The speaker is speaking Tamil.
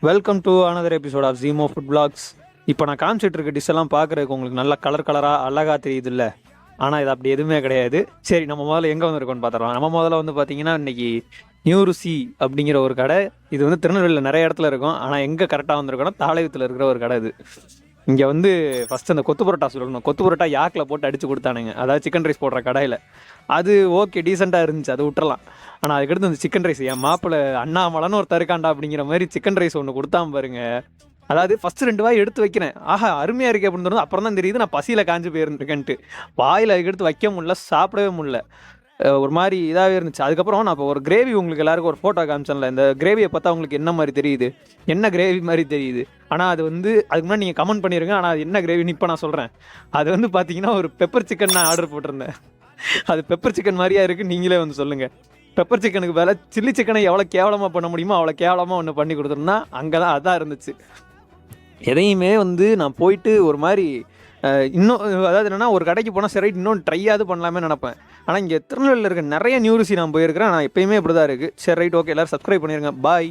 Welcome to another episode of ஜீமோ ஃபுட் பிளாக்ஸ். இப்போ நான் காமிச்சிட்டு இருக்க டிஷ் எல்லாம் பார்க்குறதுக்கு உங்களுக்கு நல்லா கலராக அழகாக தெரியுது இல்லை? ஆனால் இது அப்படி எதுவுமே கிடையாது. சரி, நம்ம முதல்ல எங்கே வந்திருக்கோம்னு பார்த்துடலாம். நம்ம முதல்ல வந்து பார்த்தீங்கன்னா இன்னைக்கு நியூ ருசி அப்படிங்கிற ஒரு கடை. இது வந்து திருநெல்வேலியில் நிறைய இடத்துல இருக்கும். ஆனால் எங்கே கரெக்டாக வந்திருக்கோன்னா தாளையத்தில் இருக்கிற ஒரு கடை இது. இங்கே வந்து ஃபஸ்ட்டு அந்த கொத்து பரோட்டா சொல்லணும். கொத்து பரோட்டா யாக்கில் போட்டு அடித்து கொடுத்தானுங்க, அதாவது சிக்கன் ரைஸ் போடுற கடையில். அது ஓகே, டீசெண்டாக இருந்துச்சு, அது விட்டுறலாம். ஆனால் அதுக்கடுத்து அந்த சிக்கன் ரைஸ் என் மாப்பிள்ளை அண்ணாமலைன்னு ஒரு தருக்காண்டா அப்படிங்கிற மாதிரி சிக்கன் ரைஸ் ஒன்று கொடுத்தாம பாருங்க. அதாவது ஃபஸ்ட்டு 2 வாய் எடுத்து வைக்கிறேன், ஆஹா அருமையாக இருக்குது அப்படின்னு தோணுது. அப்புறம் தான் தெரியுது நான் பசியில் காஞ்சு போயிருந்துருக்கேன்ட்டு. வாயில் அதுக்கடுத்து வைக்க முடியல, சாப்பிடவே முடியல, ஒரு மாதிரி இதாகவே இருந்துச்சு. அதுக்கப்புறம் நான் இப்போ ஒரு கிரேவி உங்களுக்கு எல்லாருக்கும் ஒரு ஃபோட்டோ காமிச்சேன்ல, இந்த கிரேவியை பார்த்தா உங்களுக்கு என்ன மாதிரி தெரியுது, என்ன கிரேவி மாதிரி தெரியுது. ஆனால் அது வந்து அதுக்கு முன்னாடி நீங்கள் கமெண்ட் பண்ணிடுங்க. ஆனால் அது என்ன கிரேவின்னு இப்போ நான் சொல்கிறேன். அது வந்து பார்த்தீங்கன்னா ஒரு பெப்பர் சிக்கன் நான் ஆர்டர் போட்டிருந்தேன். அது பெப்பர் சிக்கன் மாதிரியா இருக்குது, நீங்களே வந்து சொல்லுங்கள். பெப்பர் சிக்கனுக்கு வேலை சில்லி சிக்கனை எவ்வளோ கேவலமாக பண்ண முடியுமோ அவ்வளோ கேவலமாக ஒன்று பண்ணி கொடுத்துருந்தா அங்கே தான் அதான் இருந்துச்சு. எதையுமே வந்து நான் போயிட்டு ஒரு மாதிரி இன்னும் அதாவது என்னென்னா, ஒரு கடைக்கு போனால் சரி இன்னும் ட்ரையாவது பண்ணலாமே நினப்பேன். ஆனால் இங்கே திருநெல்வேலியில் இருக்க நிறைய நியூ ருசி நான் போயிருக்கிறேன். நான் எப்பயுமே இப்படி தான் இருக்குது. சரி ரைட், ஓகே, எல்லோரும் சப்ஸ்கிரைப் பண்ணிடுங்க. பாய்.